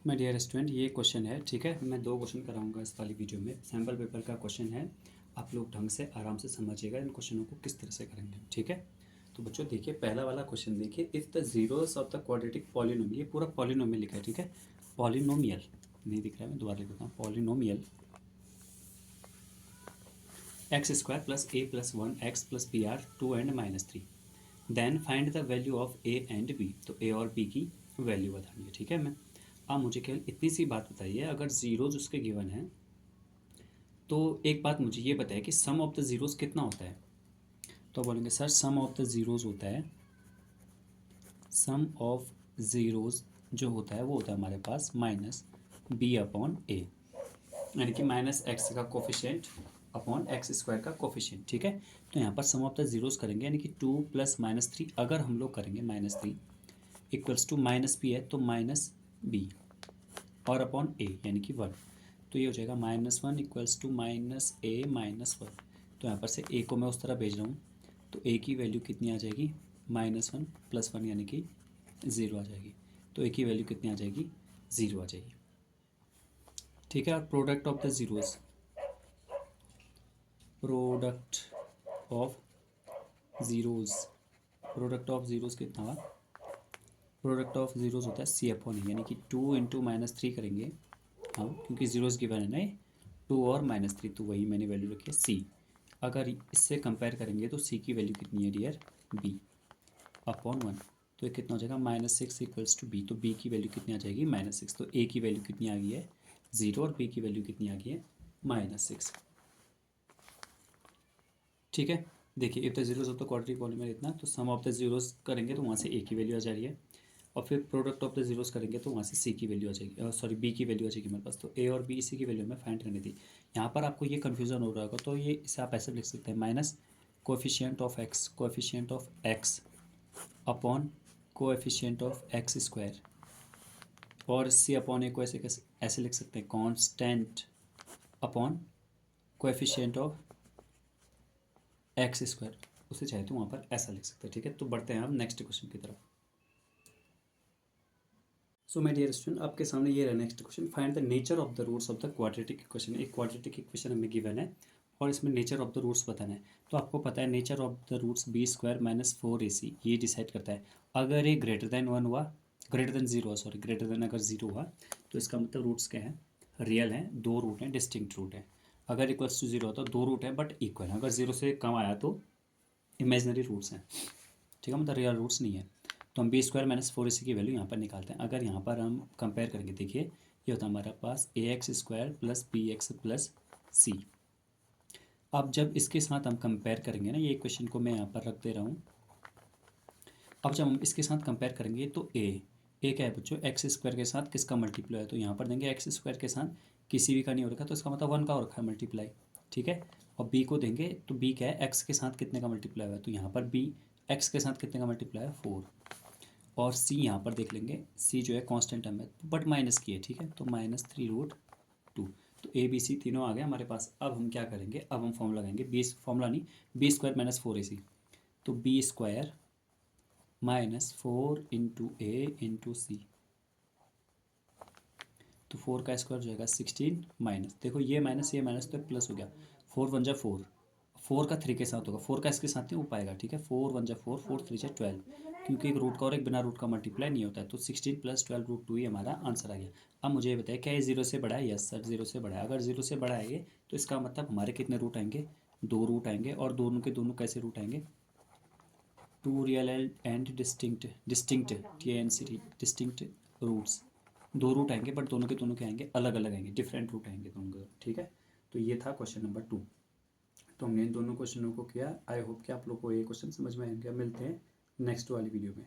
My dear student, ये question है, ठीक है। मैं 2 क्वेश्चन कराऊंगा इस वाली वीडियो में। सैम्पल पेपर का क्वेश्चन है। आप लोग ढंग से आराम से समझिएगा इन क्वेश्चनों को किस तरह से करेंगे, ठीक है। तो बच्चों देखिए, पहला वाला क्वेश्चन देखिए। If the zeros of the quadratic polynomial, ये पूरा पॉलिनोमियल लिखा है, ठीक है। पॉलिनोमियल नहीं दिख रहा है, मैं दोबारा लिख देता हूँ। Polynomial x square plus A plus 1 x plus B are 2 and -3, then find the value of A and B. तो ए और बी की वैल्यू बतानी है, ठीक है। मैं आप मुझे केवल इतनी सी बात बताइए, अगर जीरोज उसके गिवन है तो एक बात मुझे ये बताइए कि सम ऑफ द जीरोज कितना होता है। तो बोलेंगे sir sum of the zeros होता है, सम ऑफ जीरोज जो होता है वो होता है हमारे पास माइनस बी अपॉन ए, यानी कि माइनस एक्स का कोफिशिएंट अपॉन एक्स स्क्वायर का कोफिशिएंट, ठीक है। तो यहाँ पर सम ऑफ द जीरोज करेंगे, यानी कि 2 + -3 अगर हम लोग करेंगे -3 इक्वल्स टू माइनस बी है तो माइनस बी और अपॉन ए यानी कि 1। तो ये हो जाएगा -1 इक्वल्स टू -a-1। तो यहाँ पर से a को मैं उस तरह भेज रहा हूँ, तो a की वैल्यू कितनी आ जाएगी, -1 + 1 यानी कि 0 आ जाएगी। तो a की वैल्यू कितनी आ जाएगी, 0 आ जाएगी, ठीक है। और product of the zeros, product of zeros, product of zeros कितना हुआ, प्रोडक्ट ऑफ जीरोज होता है सी अपॉन ए, यानी कि 2 × -3 करेंगे हम, क्योंकि जीरोज गिवन है ना, 2 और -3, तो वही मैंने वैल्यू रखी है सी। अगर इससे कंपेयर करेंगे तो सी की वैल्यू कितनी है डियर, बी अपॉन 1। तो ये कितना हो जाएगा, -6 इक्वल्स टू बी। तो बी की वैल्यू कितनी आ जाएगी, -6। तो ए की वैल्यू कितनी आ गई है, 0, और बी की वैल्यू कितनी आ गई है, -6, ठीक है। देखिए if the zeros of the quadratic polynomial इतना, तो सम ऑफ द जीरोज करेंगे तो वहाँ से ए की वैल्यू आ जा रही है, और फिर प्रोडक्ट ऑफ द जीरोस करेंगे तो वहाँ से सी की वैल्यू आ जाएगी, सॉरी बी की वैल्यू आ जाएगी मेरे पास। तो ए और बी इसी की वैल्यू में फाइंड करनी थी। यहाँ पर आपको ये कन्फ्यूजन हो रहा होगा, तो ये इसे आप ऐसे लिख सकते हैं, minus coefficient of x upon coefficient of x square, और सी अपॉन ए को ऐसे ऐसे लिख सकते हैं, constant upon coefficient of x square. उसे चाहे तो वहाँ पर ऐसा लिख सकते हैं, ठीक है। तो बढ़ते हैं हम नेक्स्ट क्वेश्चन की तरफ। सो माय डियर स्टूडेंट, आपके सामने ये रहा next question, find the nature of the roots of the quadratic equation. एक क्वाड्रेटिक इक्वेशन हमें गिवन है और इसमें नेचर ऑफ द रूट्स बताना है। तो आपको पता है nature of the roots b² - 4ac ये डिसाइड करता है। अगर ये ग्रेटर देन 1 हुआ, greater than 0, sorry greater than अगर 0 हुआ तो इसका मतलब रूट्स क्या है, रियल हैं, 2 रूट हैं, डिस्टिंक्ट रूट है। अगर इक्वल्स टू 0 होता तो 2 रूट है बट इक्वल है। अगर 0 से कम आया तो इमेजनरी रूट्स हैं, ठीक है, मतलब रियल रूट्स नहीं है। तो हम b² - 4ac की वैल्यू यहाँ पर निकालते हैं। अगर यहाँ पर हम कंपेयर करेंगे, देखिए ये होता है हमारे पास ax² + bx + c। अब जब इसके साथ हम कंपेयर करेंगे ना, ये इक्वेशन को मैं यहाँ पर रख दे रहा हूँ। अब जब हम इसके साथ कंपेयर करेंगे तो ए क्या है बच्चों, x² के साथ किसका मल्टीप्लाई है, तो यहाँ पर देंगे x² के साथ किसी भी का नहीं हो रखा, तो इसका मतलब 1 का हो रखा है मल्टीप्लाई, ठीक है। और b को देंगे तो b क्या है, x के साथ कितने का मल्टीप्लाई हुआ है, तो यहाँ पर b x के साथ कितने का मल्टीप्लाई है, 4। और c यहाँ पर देख लेंगे, c जो है कांस्टेंट टर्म है बट माइनस की है, ठीक है, तो -3√2। तो ए बी सी तीनों आ गए हमारे पास। अब हम क्या करेंगे, अब हम फॉर्मूला लगाएंगे, फॉर्मूला नहीं, b² - 4ac। तो b² - 4 × a × c, तो 4 का स्क्वायर हो जाएगा 16 माइनस, देखो ये माइनस तो प्लस हो गया, 4 × 1 = 4, 4 का 3 के साथ होगा, 4 का इसके साथ नहीं हो पाएगा, ठीक है। 4 × 1 = 4, 4 × 3 = 12, क्योंकि एक रूट का और एक बिना रूट का मल्टीप्लाई नहीं होता है। तो 16 + 12√2 ही हमारा आंसर आ गया। अब मुझे ये बताइए क्या ये 0 से बड़ा है, यस सर 0 से बड़ा है। अगर 0 से बड़ा है ये, तो इसका मतलब हमारे कितने रूट आएंगे, 2 रूट आएंगे। और दोनों के दोनों कैसे रूट आएंगे, 2 real and distinct distinct roots, 2 root आएंगे बट दोनों के दोनों के आएंगे अलग अलग आएंगे, डिफरेंट रूट आएंगे दोनों के, ठीक है। तो ये था क्वेश्चन नंबर 2। तो हमने इन दोनों क्वेश्चनों को किया। आई होप कि आप लोग को ये क्वेश्चन समझ में आएंगे। मिलते हैं नेक्स्ट वाली वीडियो में।